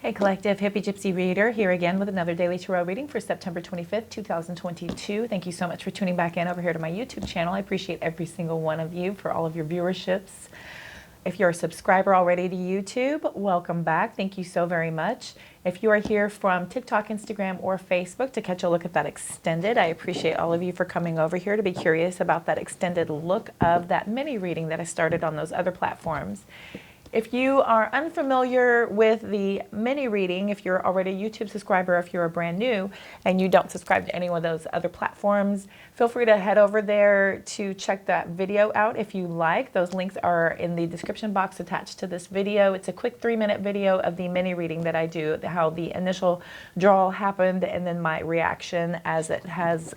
Hey Collective, Hippygypsyreader here again with another daily tarot reading for September 25th, 2022. Thank you so much for tuning back in over here to my YouTube channel. I appreciate every single one of you for all of your viewerships. If you're a subscriber already to YouTube, welcome back. Thank you so very much. If you are here from TikTok, Instagram, or Facebook to catch a look at that extended, I appreciate all of you for coming over here to be curious about that extended look of that mini reading that I started on those other platforms. If you are unfamiliar with the mini reading, if you're already a YouTube subscriber, if you're brand new and you don't subscribe to any of those other platforms, feel free to head over there to check that video out if you like. Those links are in the description box attached to this video. It's a quick 3-minute video of the mini reading that I do, how the initial draw happened, and then my reaction as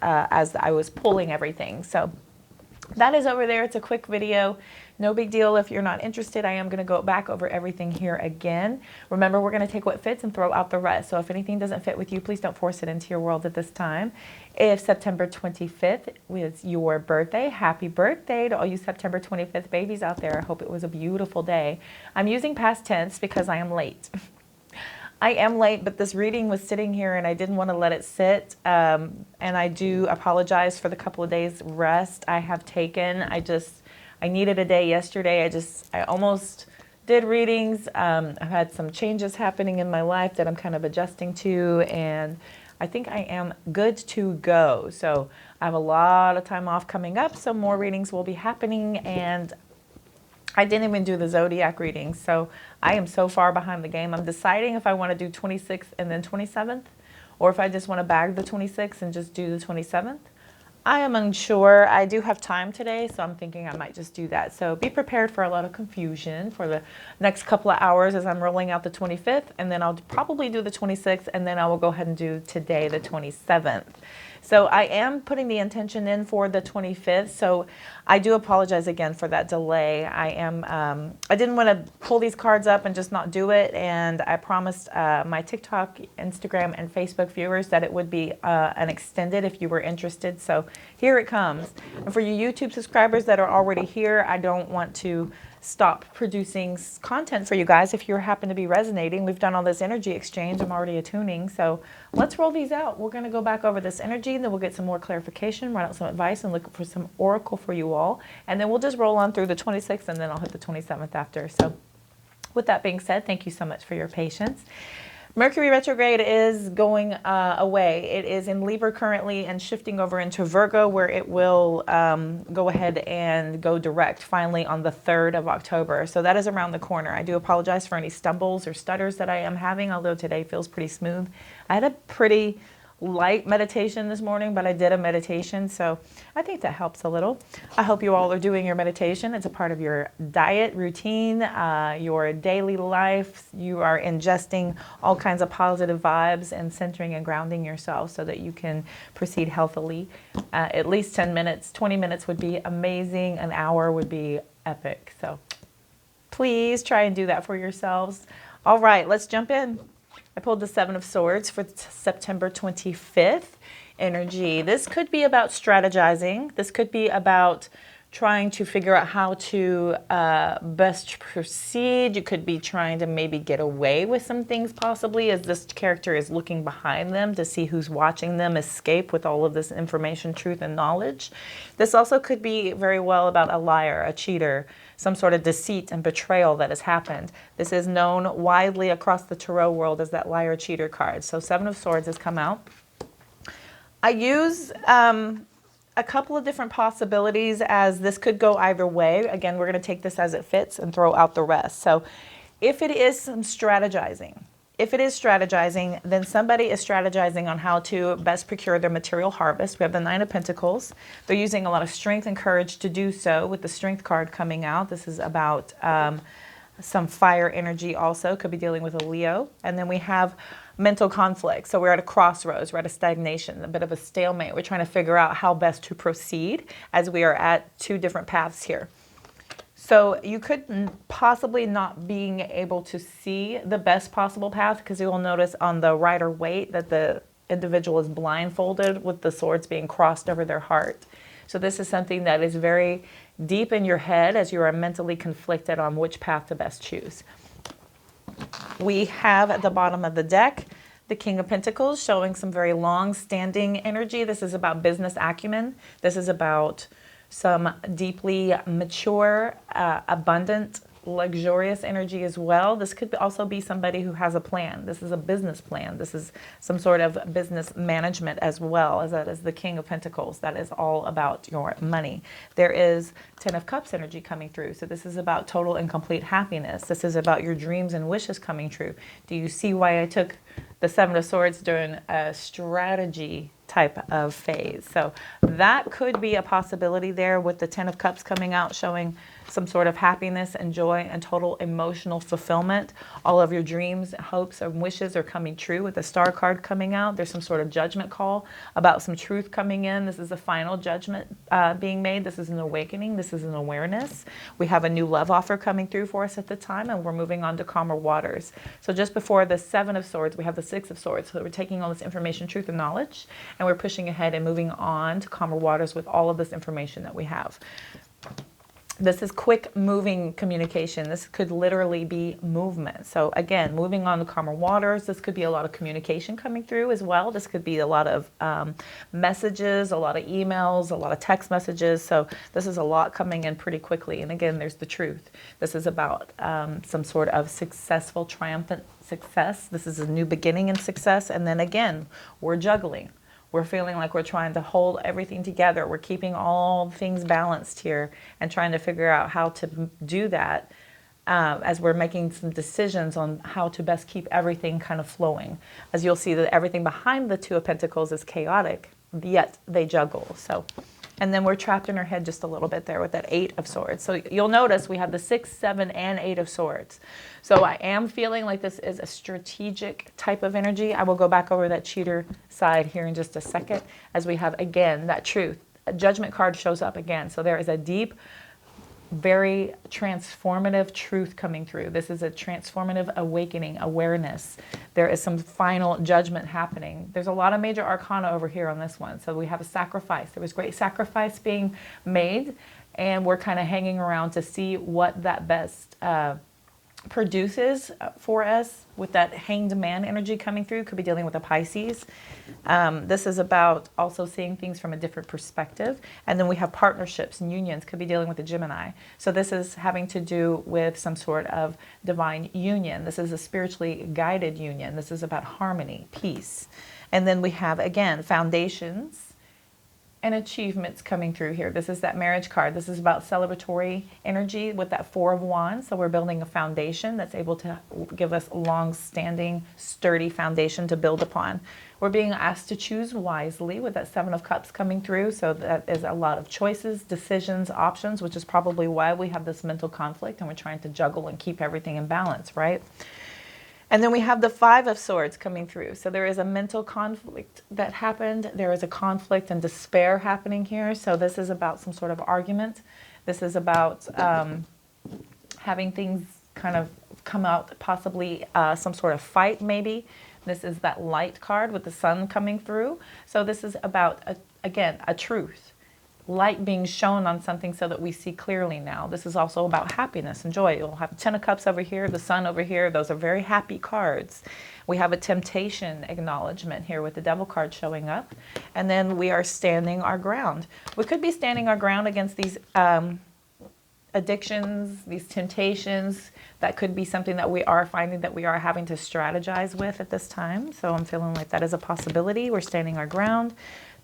I was pulling everything. So that is over there. It's a quick video. No big deal if you're not interested. I am going to go back over everything here again. Remember, we're going to take what fits and throw out the rest. So if anything doesn't fit with you, please don't force it into your world at this time. If September 25th was your birthday, happy birthday to all you September 25th babies out there. I hope it was a beautiful day. I'm using past tense because I am late. I am late, but this reading was sitting here and I didn't want to let it sit. And I do apologize for the couple of days rest I have taken. I needed a day yesterday. I almost did readings. I've had some changes happening in my life that I'm kind of adjusting to, and I think I am good to go. So I have a lot of time off coming up, so more readings will be happening, and I didn't even do the zodiac readings, so I am so far behind the game. I'm deciding if I want to do 26th and then 27th, or if I just want to bag the 26th and just do the 27th. I am unsure. I do have time today, so I'm thinking I might just do that. So be prepared for a lot of confusion for the next couple of hours as I'm rolling out the 25th, and then I'll probably do the 26th, and then I will go ahead and do today the 27th. So I am putting the intention in for the 25th, so I do apologize again for that delay. I didn't want to pull these cards up and just not do it, and I promised my TikTok, Instagram, and Facebook viewers that it would be an extended if you were interested, so here it comes. And for you YouTube subscribers that are already here, I don't want to stop producing content for you guys if you happen to be resonating. We've done all this energy exchange. I'm already attuning, so let's roll these out. We're going to go back over this energy, and then we'll get some more clarification, write out some advice, and look for some oracle for you all, and then we'll just roll on through the 26th, and then I'll hit the 27th after. So with that being said, thank you so much for your patience. Mercury retrograde is going away. It is in Libra currently and shifting over into Virgo, where it will go ahead and go direct finally on the 3rd of October. So that is around the corner. I do apologize for any stumbles or stutters that I am having, although today feels pretty smooth. I had a pretty light meditation this morning, but I did a meditation, so I think that helps a little. I hope you all are doing your meditation. It's a part of your diet routine, your daily life. You are ingesting all kinds of positive vibes and centering and grounding yourself so that you can proceed healthily. At least 10 minutes, 20 minutes would be amazing. An hour would be epic. So please try and do that for yourselves. All right, let's jump in. I pulled the 7 of Swords for September 25th energy. This could be about strategizing. This could be about trying to figure out how to best proceed. You could be trying to maybe get away with some things possibly as this character is looking behind them to see who's watching them escape with all of this information, truth, and knowledge. This also could be very well about a liar, a cheater, some sort of deceit and betrayal that has happened. This is known widely across the tarot world as that liar cheater card. So 7 of Swords has come out. I use a couple of different possibilities as this could go either way. Again, we're going to take this as it fits and throw out the rest. So if it is some strategizing, then somebody is strategizing on how to best procure their material harvest. We have the 9 of Pentacles. They're using a lot of strength and courage to do so with the Strength card coming out. This is about some fire energy also. Could be dealing with a Leo. And then we have mental conflict. So we're at a crossroads. We're at a stagnation, a bit of a stalemate. We're trying to figure out how best to proceed as we are at 2 different paths here. So you could possibly not being able to see the best possible path because you will notice on the Rider Waite that the individual is blindfolded with the swords being crossed over their heart. So this is something that is very deep in your head as you are mentally conflicted on which path to best choose. We have at the bottom of the deck the King of Pentacles, showing some very long-standing energy. This is about business acumen. This is about some deeply mature, abundant, luxurious energy as well. This could also be somebody who has a plan. This is a business plan. This is some sort of business management as well, as that is the King of Pentacles. That is all about your money. There is Ten of Cups energy coming through. So this is about total and complete happiness. This is about your dreams and wishes coming true. Do you see why I took the Seven of Swords during a strategy type of phase? So that could be a possibility there, with the Ten of Cups coming out, showing some sort of happiness and joy and total emotional fulfillment. All of your dreams, hopes, and wishes are coming true with the Star card coming out. There's some sort of judgment call about some truth coming in. This is a final judgment being made. This is an awakening. This is an awareness. We have a new love offer coming through for us at the time, and we're moving on to calmer waters. So just before the Seven of Swords, we have the Six of Swords. So we're taking all this information, truth, and knowledge, and we're pushing ahead and moving on to calmer waters with all of this information that we have. This is quick moving communication. This could literally be movement. So again, moving on to calmer waters, this could be a lot of communication coming through as well. This could be a lot of messages, a lot of emails, a lot of text messages. So this is a lot coming in pretty quickly. And again, there's the truth. This is about some sort of successful, triumphant success. This is a new beginning in success. And then again, we're juggling. We're feeling like we're trying to hold everything together. We're keeping all things balanced here and trying to figure out how to do that as we're making some decisions on how to best keep everything kind of flowing. As you'll see, that everything behind the Two of Pentacles is chaotic, yet they juggle. So, and then we're trapped in our head just a little bit there with that Eight of Swords. So you'll notice we have the 6, 7, and 8 of Swords. So I am feeling like this is a strategic type of energy. I will go back over that cheater side here in just a second, as we have, again, that truth. A judgment card shows up again. So there is a deep, very transformative truth coming through. This is a transformative awakening, awareness. There is some final judgment happening. There's a lot of major arcana over here on this one. So we have a sacrifice. There was great sacrifice being made, and we're kind of hanging around to see what that best produces for us with that Hanged Man energy coming through. Could be dealing with a Pisces. This is about also seeing things from a different perspective. And then we have partnerships and unions. Could be dealing with a Gemini. So this is having to do with some sort of divine union. This is a spiritually guided union. This is about harmony, peace. And then we have, again, foundations and achievements coming through here. This is that marriage card. This is about celebratory energy with that Four of Wands. So we're building a foundation that's able to give us long-standing, sturdy foundation to build upon. We're being asked to choose wisely with that Seven of Cups coming through. So that is a lot of choices, decisions, options, which is probably why we have this mental conflict and we're trying to juggle and keep everything in balance, right? And then we have the Five of Swords coming through. So there is a mental conflict that happened. There is a conflict and despair happening here. So this is about some sort of argument. This is about having things kind of come out, possibly some sort of fight maybe. This is that Light card with the Sun coming through. So this is about, again, a truth. Light being shown on something so that we see clearly now. This is also about happiness and joy. You'll have Ten of Cups over here, the Sun over here. Those are very happy cards. We have a temptation acknowledgement here with the Devil card showing up. And then we are standing our ground. We could be standing our ground against these addictions, these temptations. That could be something that we are finding that we are having to strategize with at this time. So I'm feeling like that is a possibility. We're standing our ground.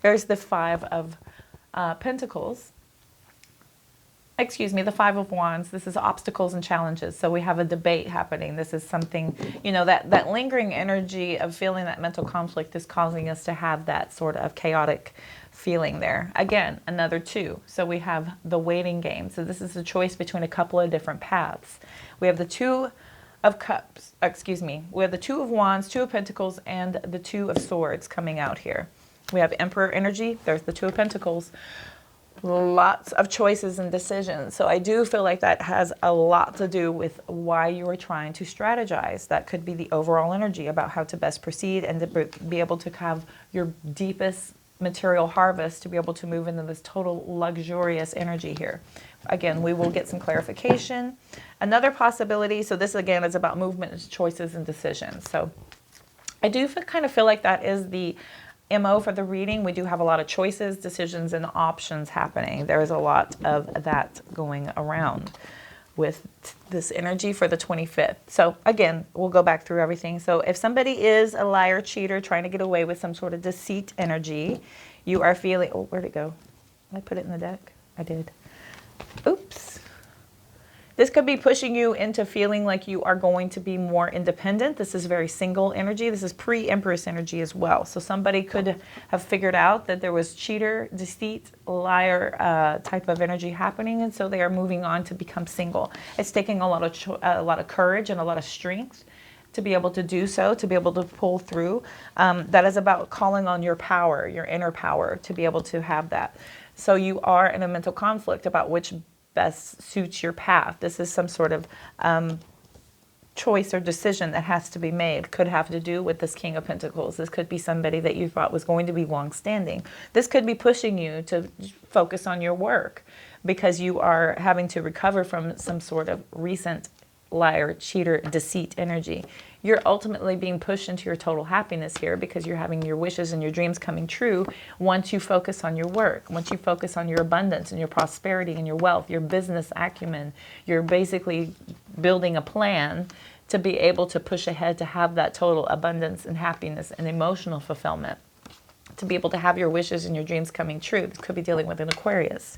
There's the Five of Pentacles. Excuse me, the Five of Wands. This is obstacles and challenges. So we have a debate happening. This is something, you know, that lingering energy of feeling that mental conflict is causing us to have that sort of chaotic feeling there. Again, another two. So we have the waiting game. So this is a choice between a couple of different paths. We have the Two of Cups, excuse me. We have the Two of Wands, Two of Pentacles, and the Two of Swords coming out here. We have Emperor energy. There's the Two of Pentacles. Lots of choices and decisions. So I do feel like that has a lot to do with why you are trying to strategize. That could be the overall energy about how to best proceed and to be able to have your deepest material harvest to be able to move into this total luxurious energy here. Again, we will get some clarification. Another possibility, so this again is about movement, choices, and decisions. So I do kind of feel like that is the MO for the reading. We do have a lot of choices, decisions, and options happening. There is a lot of that going around with this energy for the 25th. So again, we'll go back through everything. So if somebody is a liar, cheater, trying to get away with some sort of deceit energy, you are feeling, oh, where'd it go? Did I put it in the deck? I did. Oops. This could be pushing you into feeling like you are going to be more independent. This is very single energy. This is pre-Empress energy as well. So somebody could have figured out that there was cheater, deceit, liar type of energy happening, and so they are moving on to become single. It's taking a lot of courage and a lot of strength to be able to do so, to be able to pull through. That is about calling on your power, your inner power, to be able to have that. So you are in a mental conflict about which best suits your path. This is some sort of choice or decision that has to be made. Could have to do with this King of Pentacles. This could be somebody that you thought was going to be long-standing. This could be pushing you to focus on your work because you are having to recover from some sort of recent liar, cheater, deceit energy. You're ultimately being pushed into your total happiness here because you're having your wishes and your dreams coming true once you focus on your work, once you focus on your abundance and your prosperity and your wealth, your business acumen. You're basically building a plan to be able to push ahead to have that total abundance and happiness and emotional fulfillment, to be able to have your wishes and your dreams coming true. This could be dealing with an Aquarius.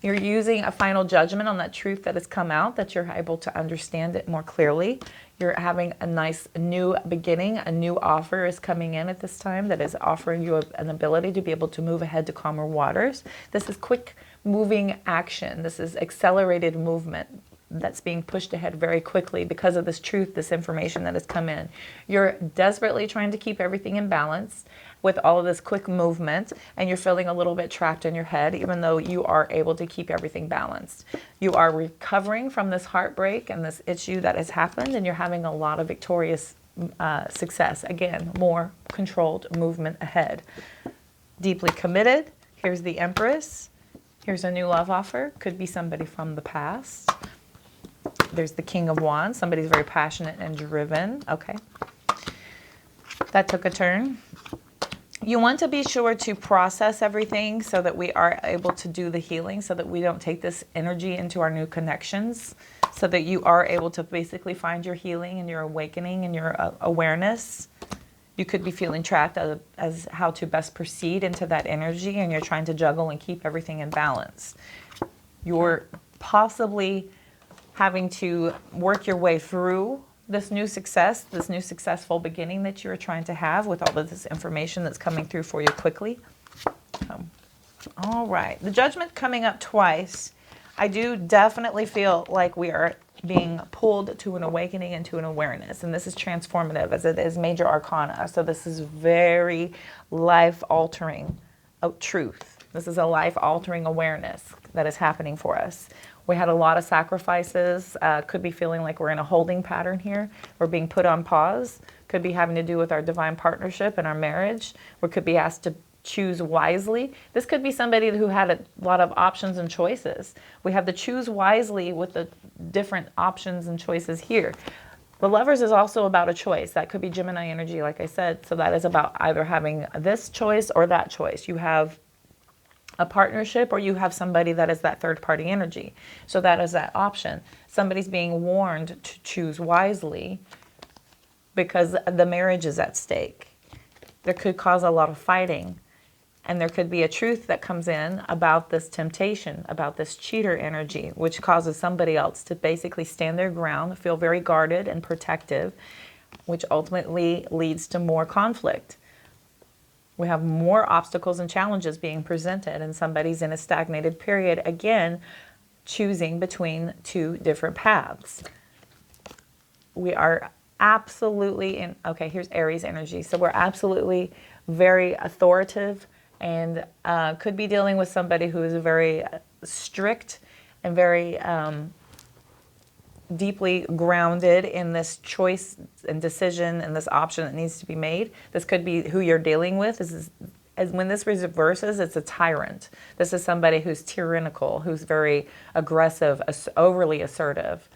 You're using a final judgment on that truth that has come out, that you're able to understand it more clearly. You're having a nice new beginning. A new offer is coming in at this time that is offering you an ability to be able to move ahead to calmer waters. This is quick moving action. This is accelerated movement that's being pushed ahead very quickly because of this truth, this information that has come in. You're desperately trying to keep everything in balance with all of this quick movement, and you're feeling a little bit trapped in your head, even though you are able to keep everything balanced. You are recovering from this heartbreak and this issue that has happened, and you're having a lot of victorious success. Again, more controlled movement ahead. Deeply committed. Here's the Empress. Here's a new love offer. Could be somebody from the past. There's the King of Wands. Somebody's very passionate and driven. Okay. That took a turn. You want to be sure to process everything so that we are able to do the healing, so that we don't take this energy into our new connections, so that you are able to basically find your healing and your awakening and your awareness. You could be feeling trapped as how to best proceed into that energy, and you're trying to juggle and keep everything in balance. You're possibly having to work your way through this new success, this new successful beginning that you're trying to have with all of this information that's coming through for you quickly. All right, the Judgment coming up twice. I do definitely feel like we are being pulled to an awakening and to an awareness, and this is transformative as it is major arcana. So this is very life-altering truth. This is a life-altering awareness that is happening for us. We had a lot of sacrifices. Could be feeling like we're in a holding pattern here. We're being put on pause. Could be having to do with our divine partnership and our marriage. We could be asked to choose wisely. This could be somebody who had a lot of options and choices. We have to choose wisely with the different options and choices here. The Lovers is also about a choice. That could be Gemini energy, like I said. So that is about either having this choice or that choice. You have a partnership, or you have somebody that is that third party energy. So that is that option. Somebody's being warned to choose wisely because the marriage is at stake. There could cause a lot of fighting, and there could be a truth that comes in about this temptation, about this cheater energy, which causes somebody else to basically stand their ground, feel very guarded and protective, which ultimately leads to more conflict. We have more obstacles and challenges being presented, and somebody's in a stagnated period, again, choosing between two different paths. We are absolutely in, okay, here's Aries energy. So we're absolutely very authoritative, and could be dealing with somebody who is very strict and very deeply grounded in this choice and decision and this option that needs to be made. This could be who you're dealing with. This is as when this reverses, it's a tyrant. This is somebody who's tyrannical, who's very aggressive, overly assertive.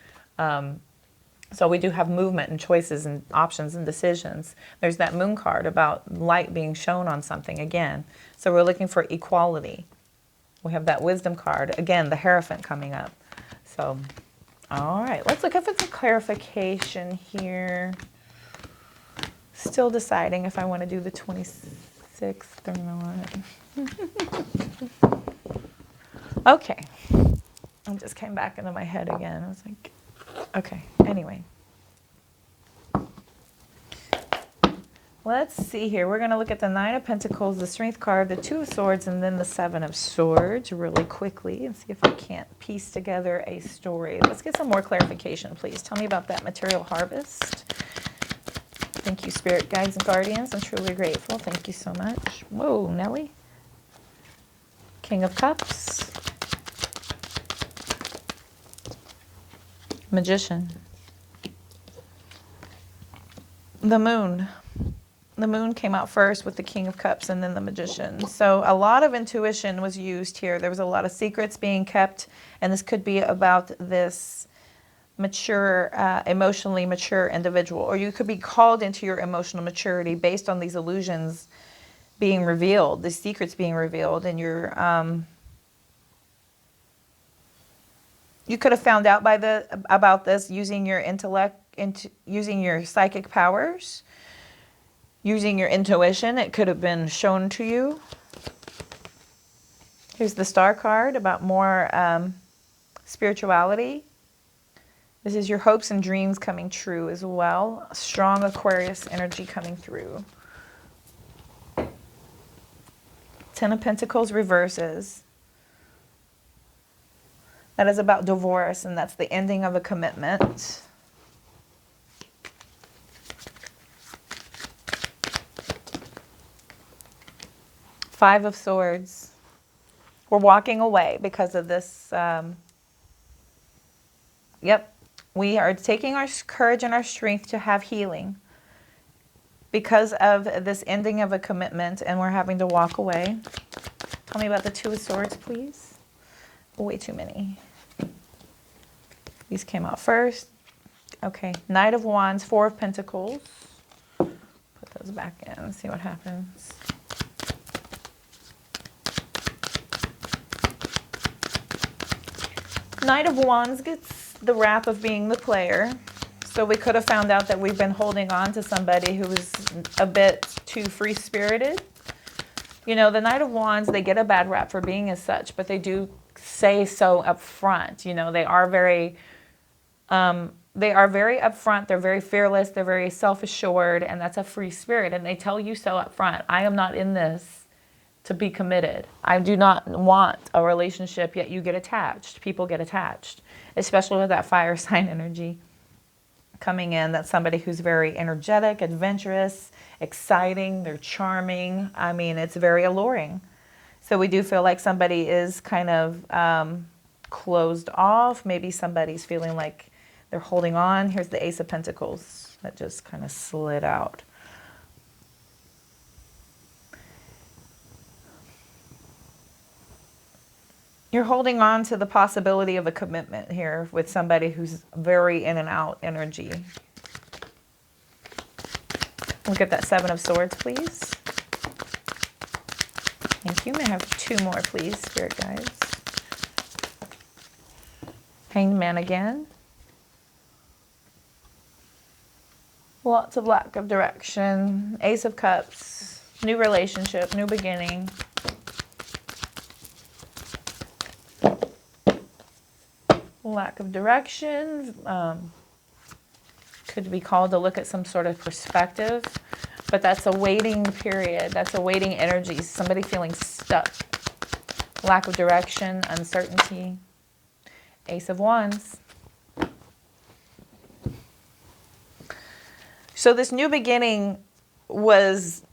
So we do have movement and choices and options and decisions. There's that moon card about light being shown on something again. So we're looking for equality. We have that wisdom card. Again, the Hierophant coming up. So, all right, let's look for some clarification here. Still deciding if I want to do the 26th or not. Okay. I just came back into my head again. I was like, okay, anyway. Let's see here. We're going to look at the 9 of Pentacles, the Strength card, the 2 of Swords, and then the 7 of Swords really quickly and see if I can't piece together a story. Let's get some more clarification, please. Tell me about that material harvest. Thank you, Spirit Guides and Guardians. I'm truly grateful. Thank you so much. Whoa, Nelly. King of Cups. Magician. The Moon. The Moon came out first with the King of Cups and then the Magician. So a lot of intuition was used here. There was a lot of secrets being kept, and this could be about this mature, emotionally mature individual. Or you could be called into your emotional maturity based on these illusions being revealed, the secrets being revealed, and your you could have found out about this using your intellect, using your psychic powers, using your intuition. It could have been shown to you. Here's the Star card about more spirituality. This is your hopes and dreams coming true as well. A strong Aquarius energy coming through. 10 of Pentacles reverses. That is about divorce, and that's the ending of a commitment. Five of Swords. We're walking away because of this. Yep. We are taking our courage and our strength to have healing because of this ending of a commitment, and we're having to walk away. Tell me about the 2 of Swords, please. Way too many. These came out first. Okay. Knight of Wands, 4 of Pentacles. Put those back in and see what happens. Knight of Wands gets the rap of being the player. So we could have found out that we've been holding on to somebody who was a bit too free-spirited. You know, the Knight of Wands, they get a bad rap for being as such, but they do say so up front. You know, they are very upfront. They're very fearless. They're very self-assured, and that's a free spirit. And they tell you so up front. I am not in this to be committed. I do not want a relationship, yet you get attached. People get attached, especially with that fire sign energy coming in. That's somebody who's very energetic, adventurous, exciting. They're charming. I mean, it's very alluring. So we do feel like somebody is kind of closed off. Maybe somebody's feeling like they're holding on. Here's the Ace of Pentacles that just kind of slid out. You're holding on to the possibility of a commitment here with somebody who's very in and out energy. Look at that 7 of Swords, please. Thank you. May I have 2 more, please, Spirit Guides? Hanged Man again. Lots of lack of direction. Ace of Cups. New relationship, new beginning. Lack of direction. Could be called to look at some sort of perspective, but that's a waiting period. That's a waiting energy. Somebody feeling stuck. Lack of direction, uncertainty. Ace of Wands. So this new beginning was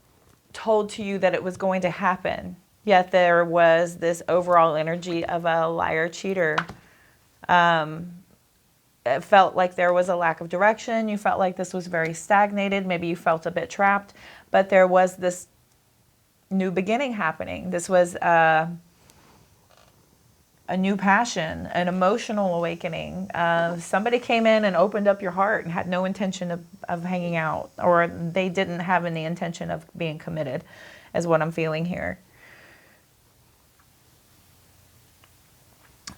told to you that it was going to happen, yet there was this overall energy of a liar, cheater. It felt like there was a lack of direction. You felt like this was very stagnated. Maybe you felt a bit trapped, but there was this new beginning happening. This was a new passion, an emotional awakening. Somebody came in and opened up your heart and had no intention of hanging out, or they didn't have any intention of being committed, is what I'm feeling here.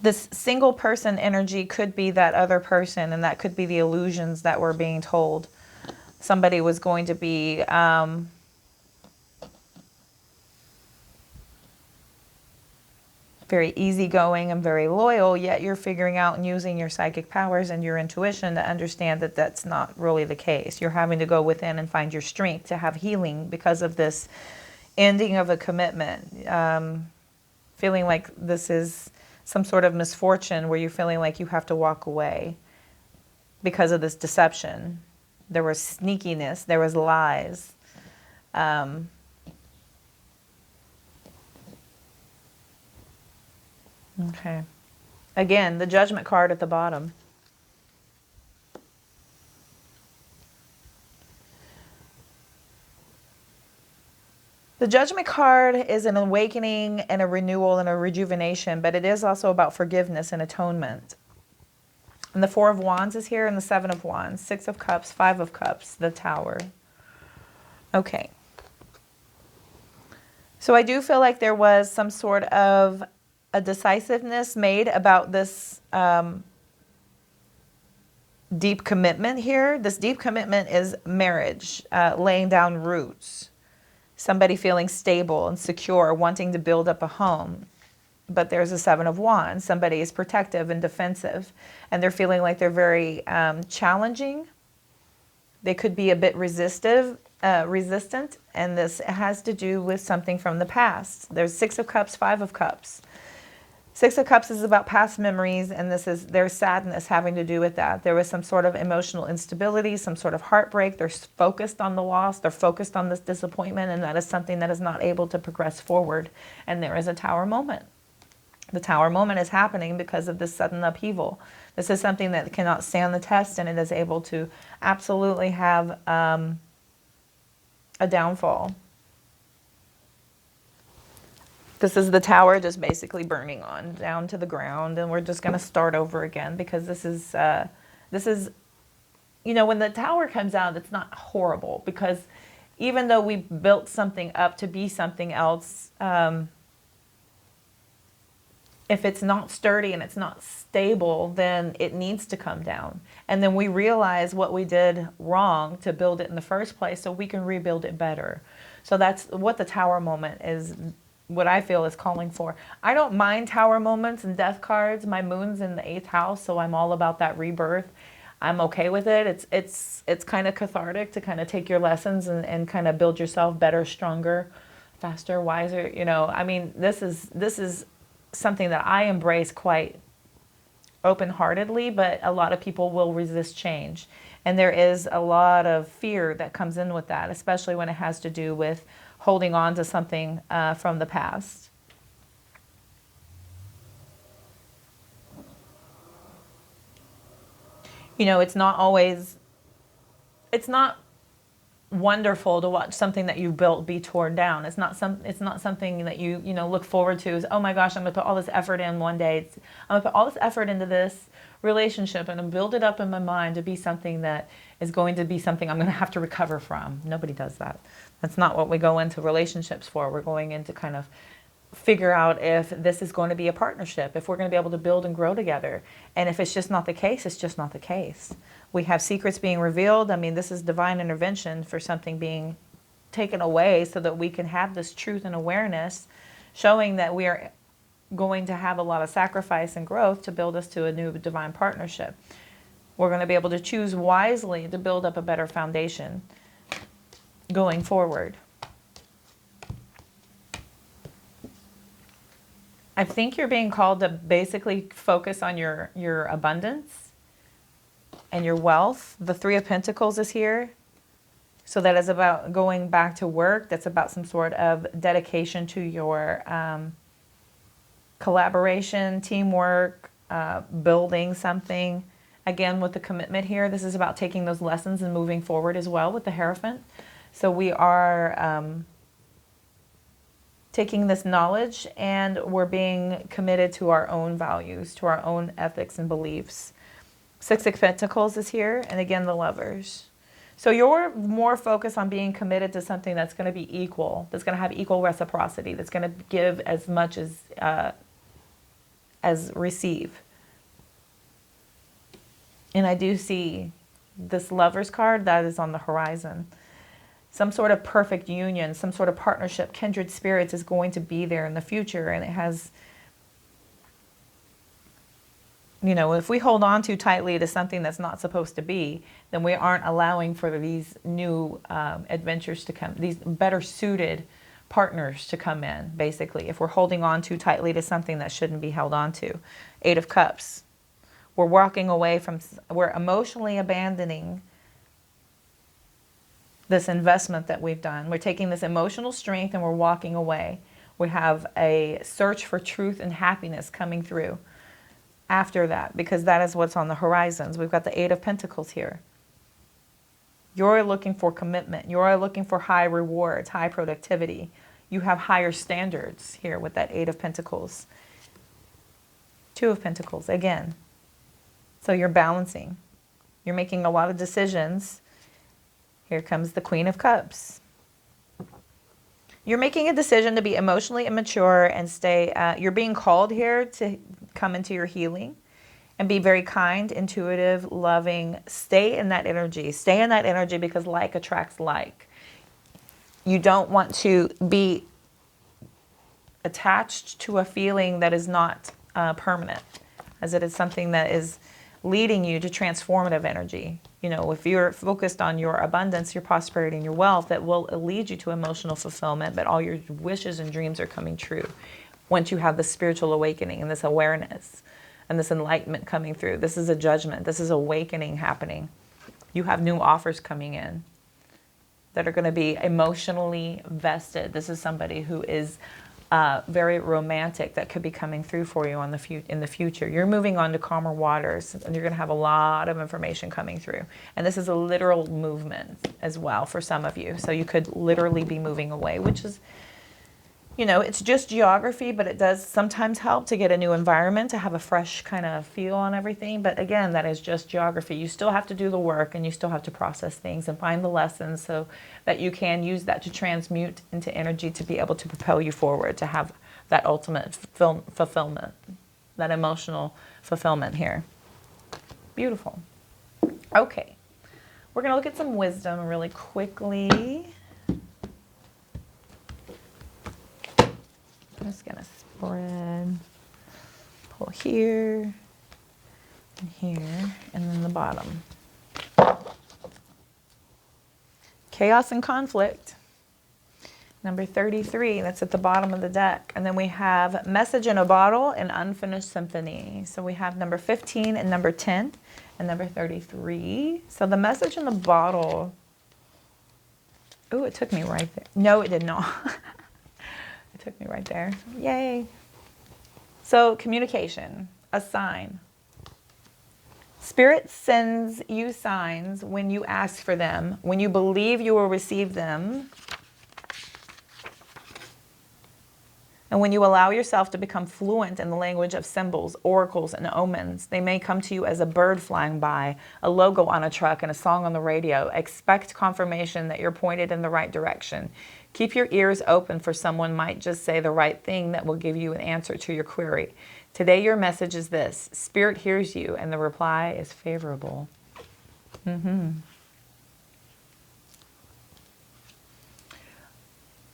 This single person energy could be that other person, and that could be the illusions that were being told. Somebody was going to be very easygoing and very loyal, yet you're figuring out and using your psychic powers and your intuition to understand that that's not really the case. You're having to go within and find your strength to have healing because of this ending of a commitment. Feeling like this is some sort of misfortune where you're feeling like you have to walk away because of this deception. There was sneakiness, there was lies. Okay. Again, the Judgment card at the bottom. The Judgment card is an awakening and a renewal and a rejuvenation, but it is also about forgiveness and atonement. And the Four of Wands is here, and the Seven of Wands, Six of Cups, Five of Cups, the Tower. Okay. So I do feel like there was some sort of a decisiveness made about this deep commitment here. This deep commitment is marriage, laying down roots. Somebody feeling stable and secure, wanting to build up a home. But there's a Seven of Wands. Somebody is protective and defensive, and they're feeling like they're very challenging. They could be a bit resistant, and this has to do with something from the past. There's Six of Cups, Five of Cups. Six of Cups is about past memories, and there's sadness having to do with that. There was some sort of emotional instability, some sort of heartbreak. They're focused on the loss. They're focused on this disappointment, and that is something that is not able to progress forward. And there is a Tower moment. The Tower moment is happening because of this sudden upheaval. This is something that cannot stand the test, and it is able to absolutely have a downfall. This is the Tower just basically burning on down to the ground, and we're just going to start over again because this is, you know, when the Tower comes out, it's not horrible because even though we built something up to be something else, if it's not sturdy and it's not stable, then it needs to come down. And then we realize what we did wrong to build it in the first place so we can rebuild it better. So that's what the Tower moment is. What I feel is calling for. I don't mind Tower moments and death cards. My moon's in the 8th house, so I'm all about that rebirth. I'm okay with it. It's kind of cathartic to kind of take your lessons and kind of build yourself better, stronger, faster, wiser. You know, I mean, this is something that I embrace quite open-heartedly, but a lot of people will resist change. And there is a lot of fear that comes in with that, especially when it has to do with holding on to something from the past. You know, it's not wonderful to watch something that you built be torn down. It's not something that you look forward to. Is, oh my gosh, I'm going to put all this effort in one day. I'm going to put all this effort into this relationship and build it up in my mind to be something that is going to be something I'm going to have to recover from. Nobody does that. That's not what we go into relationships for. We're going in to kind of figure out if this is going to be a partnership, if we're going to be able to build and grow together. And if it's just not the case, it's just not the case. We have secrets being revealed. I mean, this is divine intervention for something being taken away so that we can have this truth and awareness, showing that we are going to have a lot of sacrifice and growth to build us to a new divine partnership. We're going to be able to choose wisely to build up a better foundation going forward. I think you're being called to basically focus on your abundance and your wealth. The Three of Pentacles is here. So that is about going back to work. That's about some sort of dedication to your collaboration, teamwork, building something. Again, with the commitment here, this is about taking those lessons and moving forward as well with the Hierophant. So we are taking this knowledge, and we're being committed to our own values, to our own ethics and beliefs. Six of Pentacles is here, and again, the Lovers. So you're more focused on being committed to something that's going to be equal, that's going to have equal reciprocity, that's going to give as much as receive. And I do see this Lovers card that is on the horizon. Some sort of perfect union, some sort of partnership, kindred spirits is going to be there in the future. And it has, you know, if we hold on too tightly to something that's not supposed to be, then we aren't allowing for these new adventures to come, these better suited partners to come in, basically. If we're holding on too tightly to something that shouldn't be held on to. Eight of Cups. We're walking away from, we're emotionally abandoning this investment that we've done. We're taking this emotional strength and we're walking away. We have a search for truth and happiness coming through after that, because that is what's on the horizons. We've got the Eight of Pentacles here. You're looking for commitment. You're looking for high rewards, high productivity. You have higher standards here with that Eight of Pentacles. Two of Pentacles, again. So you're balancing. You're making a lot of decisions. Here comes the Queen of Cups. You're making a decision to be emotionally immature and stay, you're being called here to come into your healing and be very kind, intuitive, loving. Stay in that energy. Stay in that energy, because like attracts like. You don't want to be attached to a feeling that is not permanent, as it is something that is leading you to transformative energy. You know, if you're focused on your abundance, your prosperity, and your wealth, that will lead you to emotional fulfillment, but all your wishes and dreams are coming true once you have this spiritual awakening and this awareness and this enlightenment coming through. This is a judgment. This is awakening happening. You have new offers coming in that are going to be emotionally vested. This is somebody who is very romantic that could be coming through for you on in the future. You're moving on to calmer waters, and you're going to have a lot of information coming through. And this is a literal movement as well for some of you. So you could literally be moving away, which is, you know, it's just geography, but it does sometimes help to get a new environment, to have a fresh kind of feel on everything. But again, that is just geography. You still have to do the work, and you still have to process things and find the lessons so that you can use that to transmute into energy to be able to propel you forward, to have that ultimate fulfillment, that emotional fulfillment here. Beautiful. Okay. We're going to look at some wisdom really quickly. I'm just going to spread, pull here, and here, and then the bottom. Chaos and conflict. Number 33, that's at the bottom of the deck. And then we have message in a bottle and unfinished symphony. So we have number 15 and number 10 and number 33. So the message in the bottle. Oh, it took me right there. No, it did not. It took me right there. Yay. So communication, a sign. Spirit sends you signs when you ask for them, when you believe you will receive them, and when you allow yourself to become fluent in the language of symbols, oracles, and omens. They may come to you as a bird flying by, a logo on a truck, and a song on the radio. Expect confirmation that you're pointed in the right direction. Keep your ears open, for someone might just say the right thing that will give you an answer to your query. Today your message is this: Spirit hears you, and the reply is favorable. I'm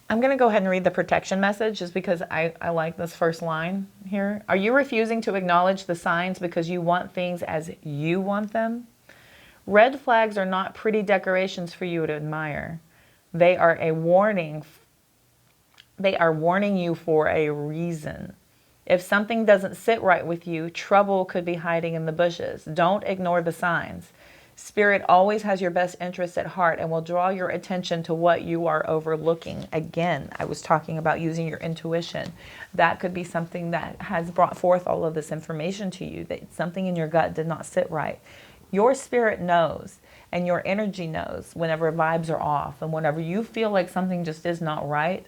going to go ahead and read the protection message just because I like this first line here. Are you refusing to acknowledge the signs because you want things as you want them? Red flags are not pretty decorations for you to admire. They are a warning. They are warning you for a reason. If something doesn't sit right with you, trouble could be hiding in the bushes. Don't ignore the signs. Spirit always has your best interests at heart and will draw your attention to what you are overlooking. Again, I was talking about using your intuition. That could be something that has brought forth all of this information to you, that something in your gut did not sit right. Your spirit knows, and your energy knows whenever vibes are off, and whenever you feel like something just is not right.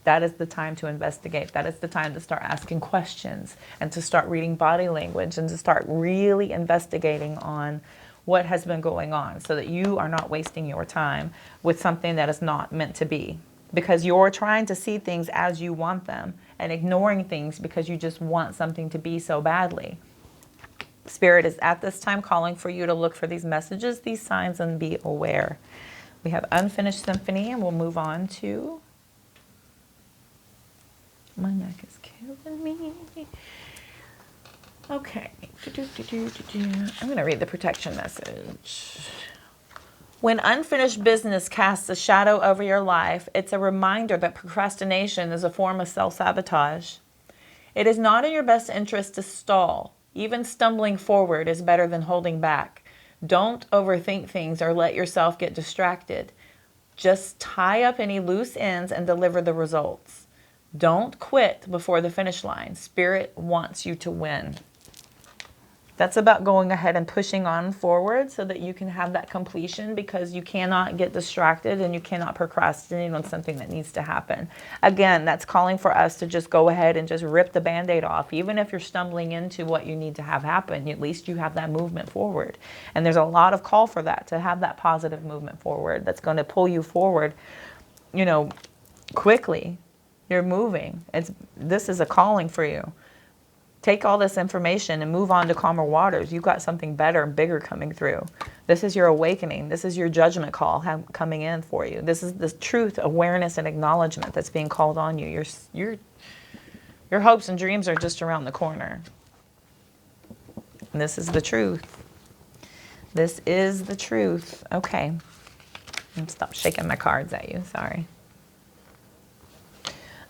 That is the time to investigate. That is the time to start asking questions and to start reading body language and to start really investigating on what has been going on so that you are not wasting your time with something that is not meant to be. Because you're trying to see things as you want them and ignoring things because you just want something to be so badly. Spirit is at this time calling for you to look for these messages, these signs, and be aware. We have Unfinished Symphony, and we'll move on to... My neck is killing me. Okay. I'm going to read the protection message. When unfinished business casts a shadow over your life, it's a reminder that procrastination is a form of self-sabotage. It is not in your best interest to stall. Even stumbling forward is better than holding back. Don't overthink things or let yourself get distracted. Just tie up any loose ends and deliver the results. Don't quit before the finish line. Spirit wants you to win. That's about going ahead and pushing on forward so that you can have that completion, because you cannot get distracted and you cannot procrastinate on something that needs to happen. Again, that's calling for us to just go ahead and just rip the Band-Aid off. Even if you're stumbling into what you need to have happen, at least you have that movement forward. And there's a lot of call for that, to have that positive movement forward that's going to pull you forward, you know, quickly. You're moving. This is a calling for you. Take all this information and move on to calmer waters. You've got something better and bigger coming through. This is your awakening. This is your judgment call coming in for you. This is the truth, awareness, and acknowledgement that's being called on you. Your hopes and dreams are just around the corner. And this is the truth. This is the truth. Okay. I'm stop shaking my cards at you. Sorry.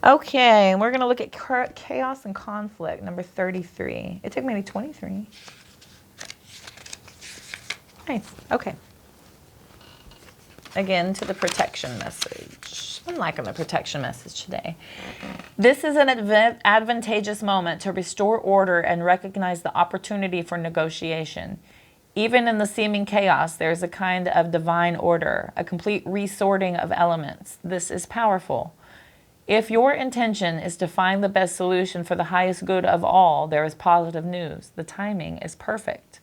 Okay, we're going to look at chaos and conflict, number 33. It took maybe 23. Nice. Okay. Again, to the protection message. I'm liking the protection message today. This is an advantageous moment to restore order and recognize the opportunity for negotiation. Even in the seeming chaos, there's a kind of divine order, a complete resorting of elements. This is powerful. If your intention is to find the best solution for the highest good of all, there is positive news. The timing is perfect.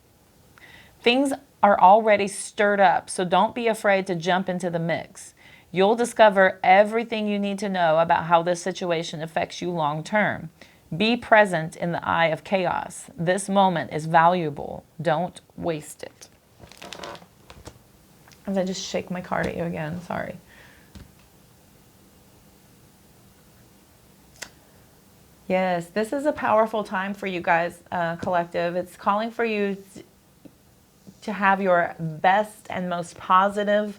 Things are already stirred up, so don't be afraid to jump into the mix. You'll discover everything you need to know about how this situation affects you long term. Be present in the eye of chaos. This moment is valuable. Don't waste it. As I just shake my card at you again, sorry. Yes, this is a powerful time for you guys, collective. It's calling for you to have your best and most positive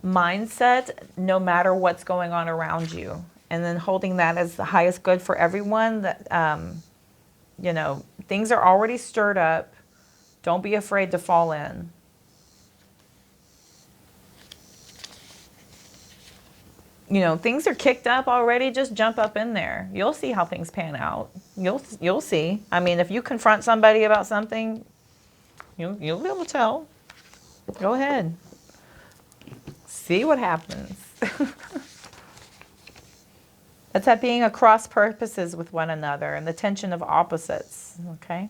mindset no matter what's going on around you. And then holding that as the highest good for everyone. That, you know, things are already stirred up. Don't be afraid to fall in. You know, things are kicked up already. Just jump up in there. You'll see how things pan out. You'll see. I mean, if you confront somebody about something, you'll be able to tell. Go ahead. See what happens. It's at being across purposes with one another and the tension of opposites. Okay.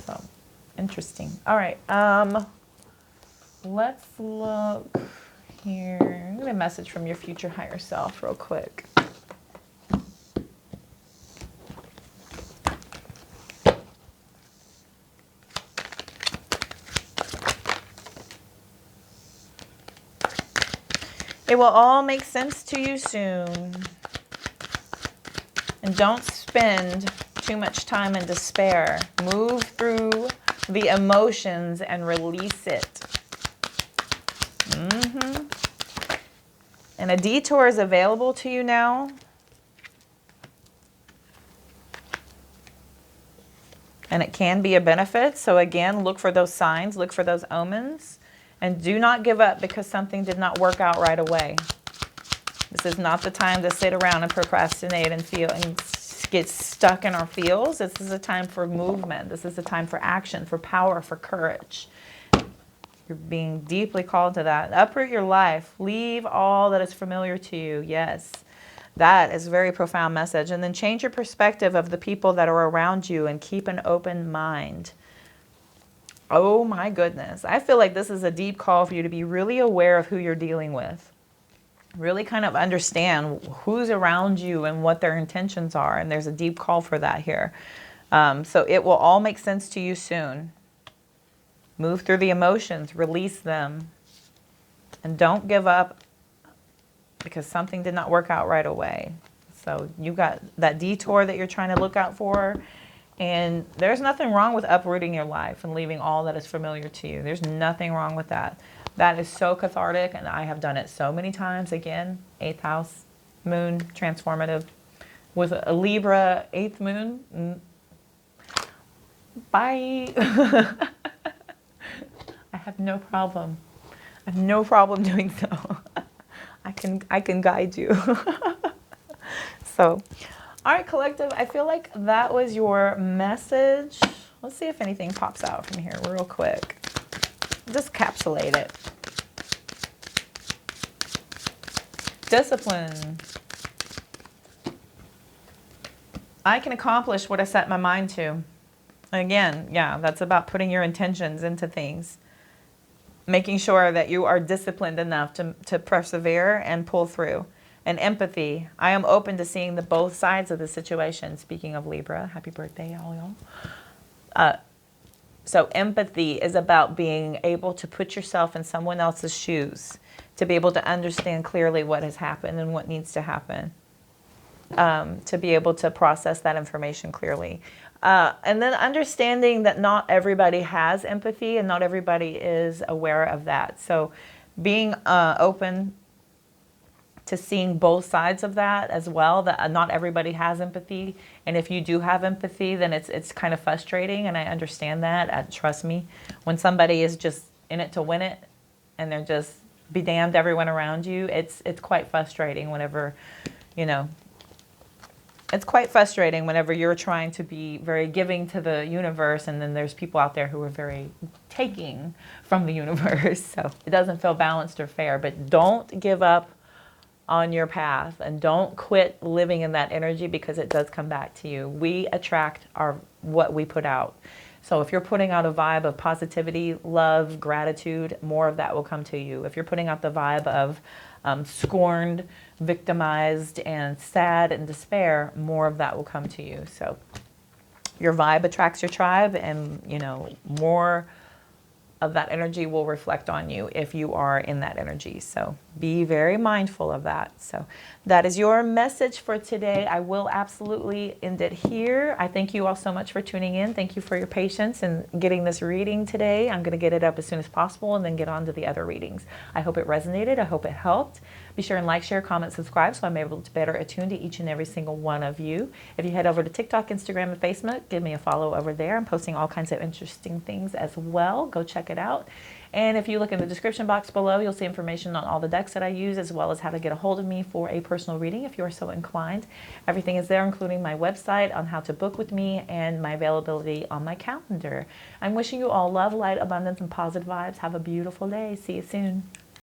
So, interesting. All right. Let's look here. I'm going to message from your future higher self real quick. It will all make sense to you soon. And don't spend too much time in despair. Move through the emotions and release it. And a detour is available to you now. And it can be a benefit. So again, look for those signs, look for those omens. And do not give up because something did not work out right away. This is not the time to sit around and procrastinate and feel and get stuck in our feels. This is a time for movement. This is a time for action, for power, for courage. You're being deeply called to that. Uproot your life. Leave all that is familiar to you. Yes. That is a very profound message. And then change your perspective of the people that are around you and keep an open mind. Oh my goodness. I feel like this is a deep call for you to be really aware of who you're dealing with. Really kind of understand who's around you and what their intentions are. And there's a deep call for that here. So it will all make sense to you soon. Move through the emotions, release them, and don't give up because something did not work out right away. So you got that detour that you're trying to look out for, and there's nothing wrong with uprooting your life and leaving all that is familiar to you. There's nothing wrong with that. That is so cathartic, and I have done it so many times. Again, 8th house, moon, transformative. With a Libra 8th moon, bye. I have no problem. I have no problem doing so. I can guide you. So, all right, collective, I feel like that was your message. Let's see if anything pops out from here real quick. Just capsulate it. Discipline. I can accomplish what I set my mind to. Again, yeah, that's about putting your intentions into things. Making sure that you are disciplined enough to persevere and pull through. And empathy. I am open to seeing the both sides of the situation. Speaking of Libra, happy birthday, all y'all. So empathy is about being able to put yourself in someone else's shoes, to be able to understand clearly what has happened and what needs to happen, to be able to process that information clearly. And then understanding that not everybody has empathy and not everybody is aware of that. So being open to seeing both sides of that as well, that not everybody has empathy. And if you do have empathy, then it's kind of frustrating. And I understand that. Trust me, when somebody is just in it to win it and they're just be damned everyone around you, it's quite frustrating whenever, you know, it's quite frustrating whenever you're trying to be very giving to the universe and then there's people out there who are very taking from the universe. So it doesn't feel balanced or fair, but don't give up on your path and don't quit living in that energy because it does come back to you. We attract what we put out. So if you're putting out a vibe of positivity, love, gratitude, more of that will come to you. If you're putting out the vibe of scorned, victimized, and sad and despair, more of that will come to you. So your vibe attracts your tribe, and you know, more of that energy will reflect on you if you are in that energy. So be very mindful of that. So that is your message for today. I will absolutely end it here. I thank you all so much for tuning in. Thank you for your patience and getting this reading today. I'm going to get it up as soon as possible and then get on to the other readings. I hope it resonated. I hope it helped. Be sure and like, share, comment, subscribe so I'm able to better attune to each and every single one of you. If you head over to TikTok, Instagram, and Facebook, give me a follow over there. I'm posting all kinds of interesting things as well. Go check it out. And if you look in the description box below, you'll see information on all the decks that I use, as well as how to get a hold of me for a personal reading if you are so inclined. Everything is there, including my website on how to book with me and my availability on my calendar. I'm wishing you all love, light, abundance, and positive vibes. Have a beautiful day. See you soon.